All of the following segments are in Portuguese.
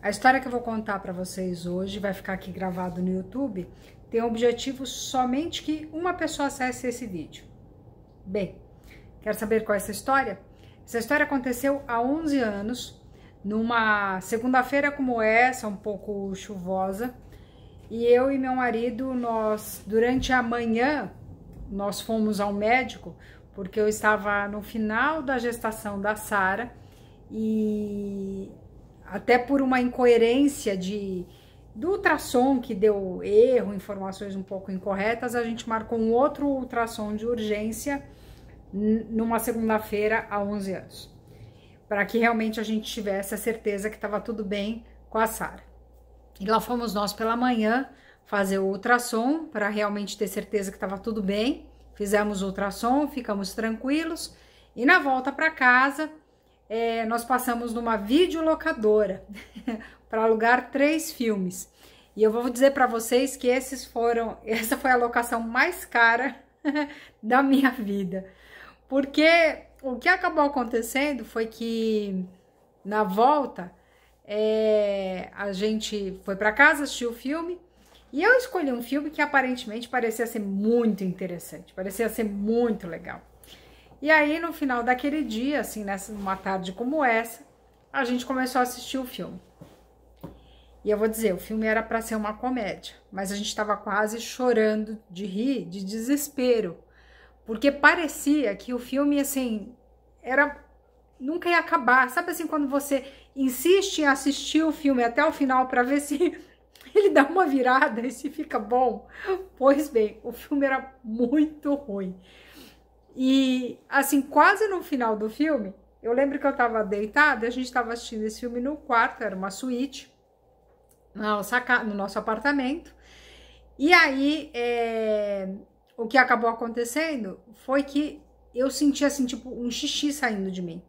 A história que eu vou contar para vocês hoje, vai ficar aqui gravado no YouTube, tem o objetivo somente que uma pessoa acesse esse vídeo. Bem, quer saber qual é essa história? Essa história aconteceu há 11 anos, numa segunda-feira como essa, um pouco chuvosa, e eu e meu marido, durante a manhã, nós fomos ao médico, porque eu estava no final da gestação da Sara, e até por uma incoerência do ultrassom que deu erro, informações um pouco incorretas, a gente marcou um outro ultrassom de urgência numa segunda-feira há 11 anos, para que realmente a gente tivesse a certeza que estava tudo bem com a Sara. E lá fomos nós pela manhã fazer o ultrassom para realmente ter certeza que estava tudo bem. Fizemos o ultrassom, ficamos tranquilos e na volta para casa nós passamos numa videolocadora para alugar 3 filmes. E eu vou dizer para vocês que essa foi a locação mais cara da minha vida. Porque o que acabou acontecendo foi que na volta a gente foi para casa, assistiu o filme e eu escolhi um filme que aparentemente parecia ser muito interessante, parecia ser muito legal. E aí no final daquele dia, assim, numa tarde como essa, a gente começou a assistir o filme. E eu vou dizer, o filme era para ser uma comédia, mas a gente estava quase chorando de rir, de desespero, porque parecia que o filme, assim, nunca ia acabar. Sabe assim, quando você insiste em assistir o filme até o final para ver se ele dá uma virada e se fica bom? Pois bem, o filme era muito ruim. E, assim, quase no final do filme, eu lembro que eu tava deitada, a gente tava assistindo esse filme no quarto, era uma suíte, no nosso apartamento. E aí, o que acabou acontecendo foi que eu senti, assim, tipo, um xixi saindo de mim.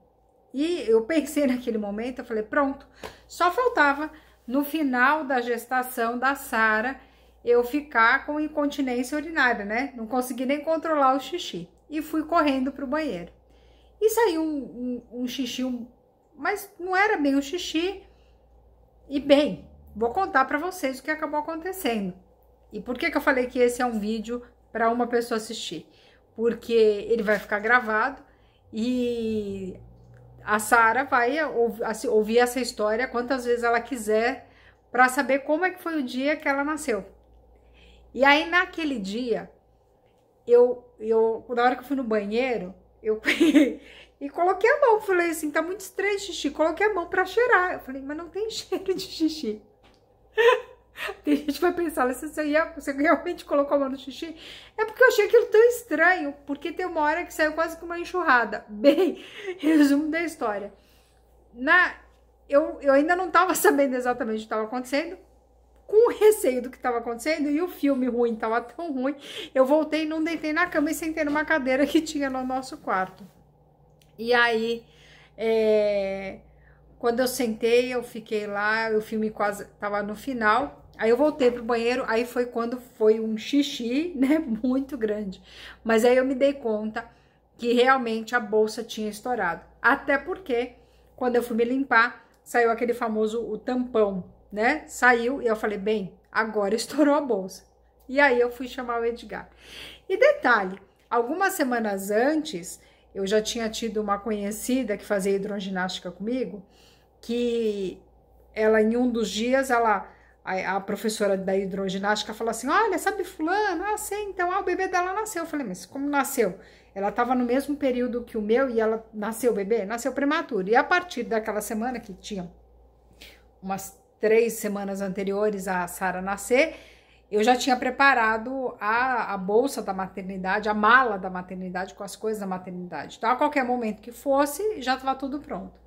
E eu pensei naquele momento, eu falei, pronto, só faltava no final da gestação da Sara eu ficar com incontinência urinária, né? Não consegui nem controlar o xixi. E fui correndo pro banheiro. E saiu um xixi, mas não era bem um xixi. E bem, vou contar para vocês o que acabou acontecendo. E por que eu falei que esse é um vídeo para uma pessoa assistir? Porque ele vai ficar gravado e a Sara vai ouvir essa história quantas vezes ela quiser para saber como é que foi o dia que ela nasceu. E aí naquele dia, na hora que eu fui no banheiro, eu e coloquei a mão, falei assim, tá muito estranho o xixi, coloquei a mão pra cheirar. Eu falei, mas não tem cheiro de xixi. Tem gente que vai pensar, você realmente colocou a mão no xixi? É porque eu achei aquilo tão estranho, porque tem uma hora que saiu quase que uma enxurrada. Bem, resumo da história. Eu ainda não tava sabendo exatamente o que estava acontecendo, com receio do que estava acontecendo, e o filme ruim estava tão ruim, eu voltei, não deitei na cama e sentei numa cadeira que tinha no nosso quarto. E aí, quando eu sentei, eu fiquei lá, o filme quase estava no final, aí eu voltei pro banheiro, aí foi quando foi um xixi, né, muito grande. Mas aí eu me dei conta que realmente a bolsa tinha estourado. Até porque, quando eu fui me limpar, saiu aquele famoso o tampão, né? Saiu e eu falei, bem, agora estourou a bolsa. E aí eu fui chamar o Edgar. E detalhe, algumas semanas antes, eu já tinha tido uma conhecida que fazia hidroginástica comigo, que ela, em um dos dias, a professora da hidroginástica falou assim, olha, sabe fulano? Ah, sei, então, o bebê dela nasceu. Eu falei, mas como nasceu? Ela estava no mesmo período que o meu e ela nasceu bebê? Nasceu prematuro. E a partir daquela semana, que tinha umas 3 semanas anteriores a Sara nascer, eu já tinha preparado a bolsa da maternidade, a mala da maternidade com as coisas da maternidade. Então, a qualquer momento que fosse, já estava tudo pronto.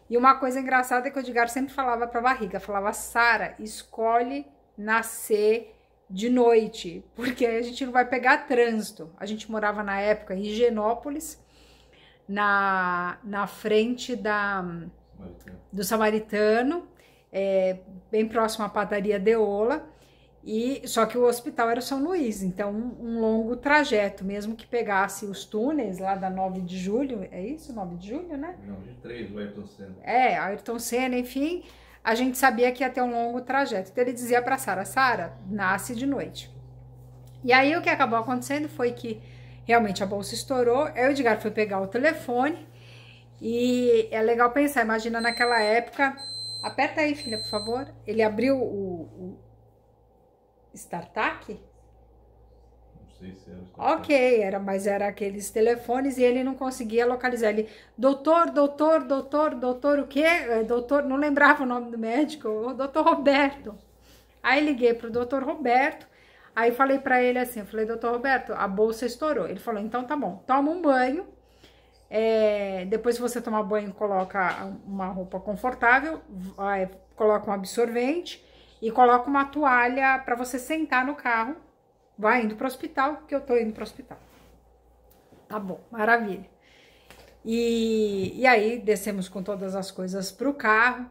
E uma coisa engraçada é que o Edgar sempre falava para a barriga, falava, Sara, escolhe nascer de noite, porque a gente não vai pegar trânsito. A gente morava na época em Higienópolis, na frente do Samaritano, bem próximo à padaria Deola, só que o hospital era São Luís, então um longo trajeto, mesmo que pegasse os túneis lá da 9 de julho, é isso? 9 de julho, né? Não, de 3, o Ayrton Senna. Ayrton Senna, enfim, a gente sabia que ia ter um longo trajeto. Então ele dizia para Sara, Sara, nasce de noite. E aí o que acabou acontecendo foi que realmente a bolsa estourou, aí o Edgar foi pegar o telefone e é legal pensar, imagina naquela época, aperta aí filha, por favor, ele abriu o StarTAC? Não sei se era o StarTAC. Ok, mas era aqueles telefones e ele não conseguia localizar, ele, doutor, o quê? Doutor, não lembrava o nome do médico, o doutor Roberto. Aí liguei pro doutor Roberto, aí falei pra ele assim, eu falei, doutor Roberto, a bolsa estourou. Ele falou, então tá bom, toma um banho, depois que você tomar banho, coloca uma roupa confortável, coloca um absorvente e coloca uma toalha pra você sentar no carro, vai indo pro hospital, porque eu tô indo pro hospital. Tá bom, maravilha. E aí descemos com todas as coisas pro carro,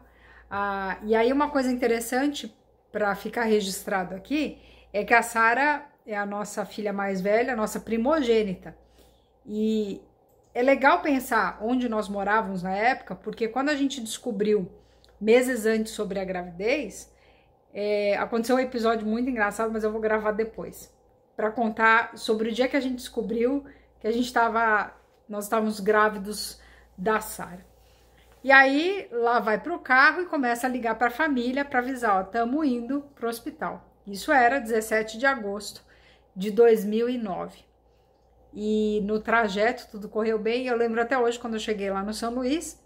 e aí uma coisa interessante para ficar registrado aqui, é que a Sara é a nossa filha mais velha, a nossa primogênita. E é legal pensar onde nós morávamos na época, porque quando a gente descobriu, meses antes, sobre a gravidez, aconteceu um episódio muito engraçado, mas eu vou gravar depois, para contar sobre o dia que a gente descobriu que nós estávamos grávidos da Sara. E aí, lá vai pro carro e começa a ligar para a família para avisar, ó, estamos indo pro hospital. Isso era 17 de agosto de 2009. E no trajeto tudo correu bem. Eu lembro até hoje, quando eu cheguei lá no São Luís,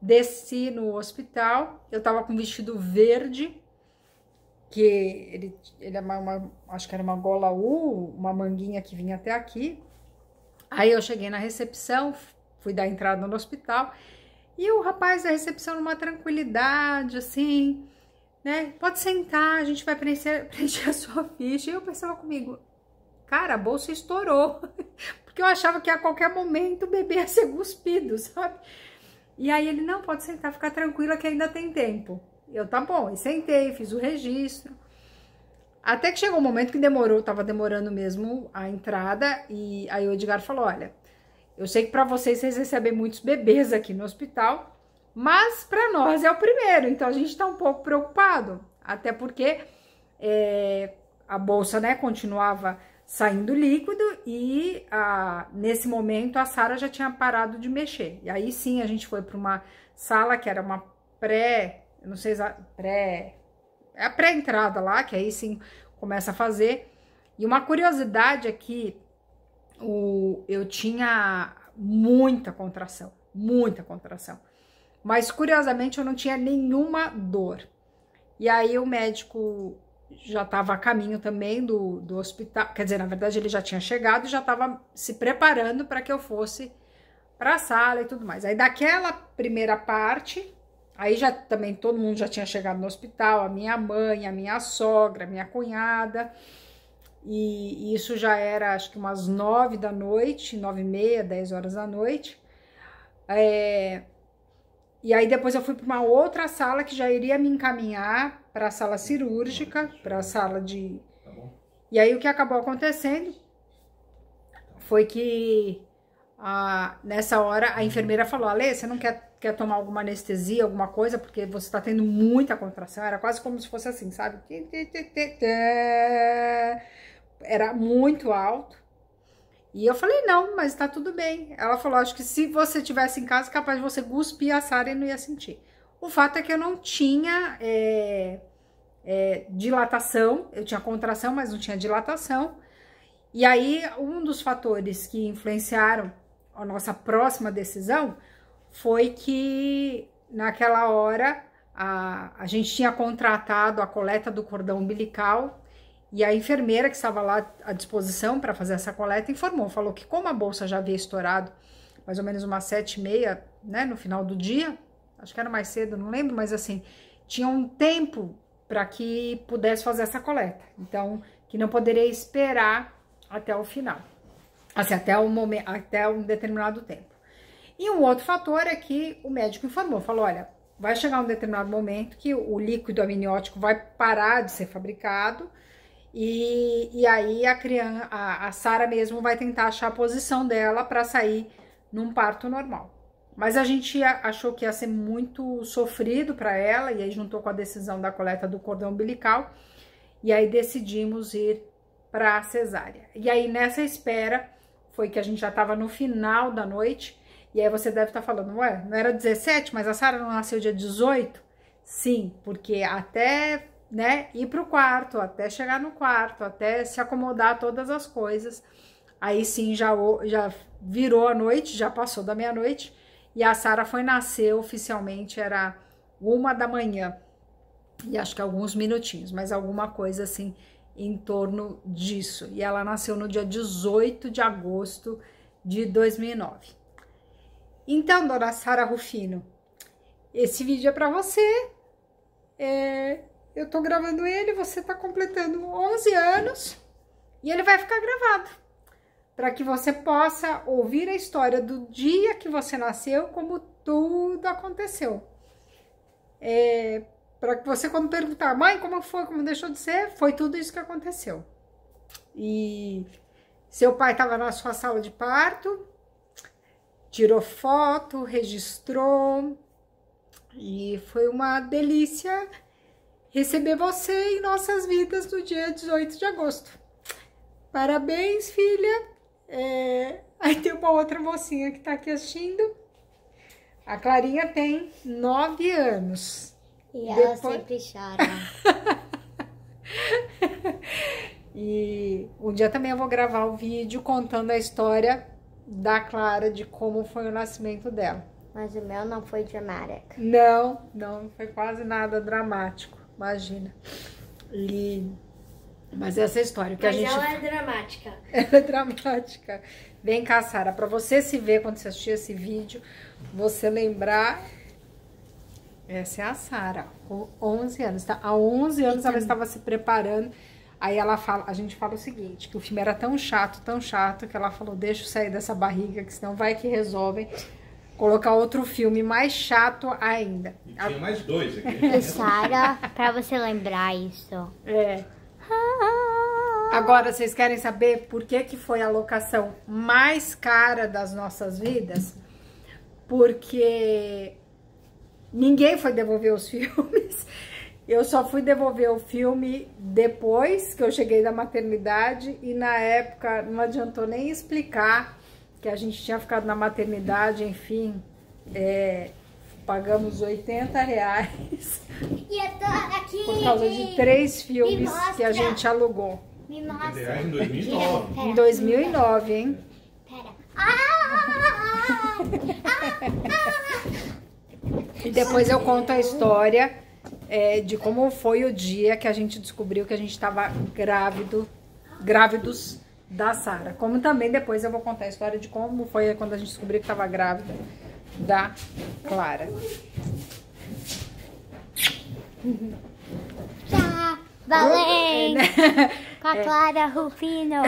desci no hospital, eu tava com um vestido verde, que ele é acho que era uma gola U, uma manguinha que vinha até aqui. Aí eu cheguei na recepção, fui dar entrada no hospital, e o rapaz da recepção, numa tranquilidade, assim, né? Pode sentar, a gente vai preencher a sua ficha. E eu pensava comigo, cara, a bolsa estourou. Porque eu achava que a qualquer momento o bebê ia ser cuspido, sabe? E aí ele, não, pode sentar, fica tranquila que ainda tem tempo. Eu, tá bom, e sentei, fiz o registro. Até que chegou um momento que demorou, tava demorando mesmo a entrada. E aí o Edgar falou, olha, eu sei que para vocês recebem muitos bebês aqui no hospital, mas para nós é o primeiro, então a gente está um pouco preocupado, até porque a bolsa, né, continuava saindo líquido e nesse momento a Sara já tinha parado de mexer. E aí sim a gente foi para uma sala que era uma eu não sei é a pré-entrada lá, que aí sim começa a fazer. E uma curiosidade é que eu tinha muita contração, mas curiosamente eu não tinha nenhuma dor. E aí o médico já estava a caminho também do hospital, quer dizer, na verdade ele já tinha chegado e já estava se preparando para que eu fosse para a sala e tudo mais. Aí daquela primeira parte, aí já também todo mundo já tinha chegado no hospital, a minha mãe, a minha sogra, a minha cunhada. E isso já era, acho que umas 9 da noite, 9h30, 10 horas da noite. E aí depois eu fui para uma outra sala que já iria me encaminhar para a sala cirúrgica, para a sala de... E aí o que acabou acontecendo foi que nessa hora a enfermeira falou, Ale, você não quer tomar alguma anestesia, alguma coisa, porque você tá tendo muita contração. Era quase como se fosse assim, sabe? Era muito alto. E eu falei, não, mas tá tudo bem. Ela falou, acho que se você tivesse em casa, capaz de você cuspir a Sara e não ia sentir. O fato é que eu não tinha dilatação, eu tinha contração, mas não tinha dilatação. E aí, um dos fatores que influenciaram a nossa próxima decisão foi que, naquela hora, a gente tinha contratado a coleta do cordão umbilical. E a enfermeira que estava lá à disposição para fazer essa coleta falou que como a bolsa já havia estourado mais ou menos umas 7h30, né, no final do dia, acho que era mais cedo, não lembro, mas assim, tinha um tempo para que pudesse fazer essa coleta. Então, que não poderia esperar até o final, assim, até um determinado tempo. E um outro fator é que o médico falou, olha, vai chegar um determinado momento que o líquido amniótico vai parar de ser fabricado. E aí a Sara mesmo vai tentar achar a posição dela para sair num parto normal. Mas a gente achou que ia ser muito sofrido para ela, e aí juntou com a decisão da coleta do cordão umbilical, e aí decidimos ir para a cesárea. E aí nessa espera foi que a gente já estava no final da noite, e aí você deve estar falando, ué, não era 17, mas a Sara não nasceu dia 18? Sim, porque até, né, ir pro quarto, até chegar no quarto, até se acomodar todas as coisas, aí sim já virou a noite, já passou da meia-noite, e a Sara foi nascer oficialmente, era 1 da manhã, e acho que alguns minutinhos, mas alguma coisa assim em torno disso. E ela nasceu no dia 18 de agosto de 2009. Então, dona Sara Rufino, esse vídeo é para você. Eu tô gravando ele, você tá completando 11 anos e ele vai ficar gravado para que você possa ouvir a história do dia que você nasceu, como tudo aconteceu. Para que você, quando perguntar, mãe, como foi, como deixou de ser, foi tudo isso que aconteceu. E seu pai estava na sua sala de parto, tirou foto, registrou, e foi uma delícia receber você em nossas vidas no dia 18 de agosto. Parabéns, filha. Aí tem uma outra mocinha que tá aqui assistindo. A Clarinha tem 9 anos. E ela sempre chora. E um dia também eu vou gravar o vídeo contando a história da Clara, de como foi o nascimento dela. Mas o meu não foi dramático. Não foi quase nada dramático, imagina. Mas essa história que Mas a gente... ela é dramática. Ela é dramática. Vem cá, Sara, pra você se ver quando você assistir esse vídeo, você lembrar... Essa é a Sara, com 11 anos, tá? Há 11 anos ela estava se preparando. Aí a gente fala o seguinte, que o filme era tão chato, que ela falou, deixa eu sair dessa barriga, que senão vai que resolvem colocar outro filme mais chato ainda. E tinha mais 2 aqui. E Sara, pra você lembrar isso. Agora, vocês querem saber por que foi a locação mais cara das nossas vidas? Porque ninguém foi devolver os filmes. Eu só fui devolver o filme depois que eu cheguei da maternidade, e na época não adiantou nem explicar que a gente tinha ficado na maternidade, enfim, pagamos R$80 E eu tô aqui. por causa de 3 filmes que a gente alugou. Me R$80 mostra. em 2009. Em 2009, hein? Pera. E depois eu conto a história de como foi o dia que a gente descobriu que a gente estava grávidos da Sara. Como também depois eu vou contar a história de como foi quando a gente descobriu que estava grávida da Clara. Tá valendo! Com a Clara Rufino!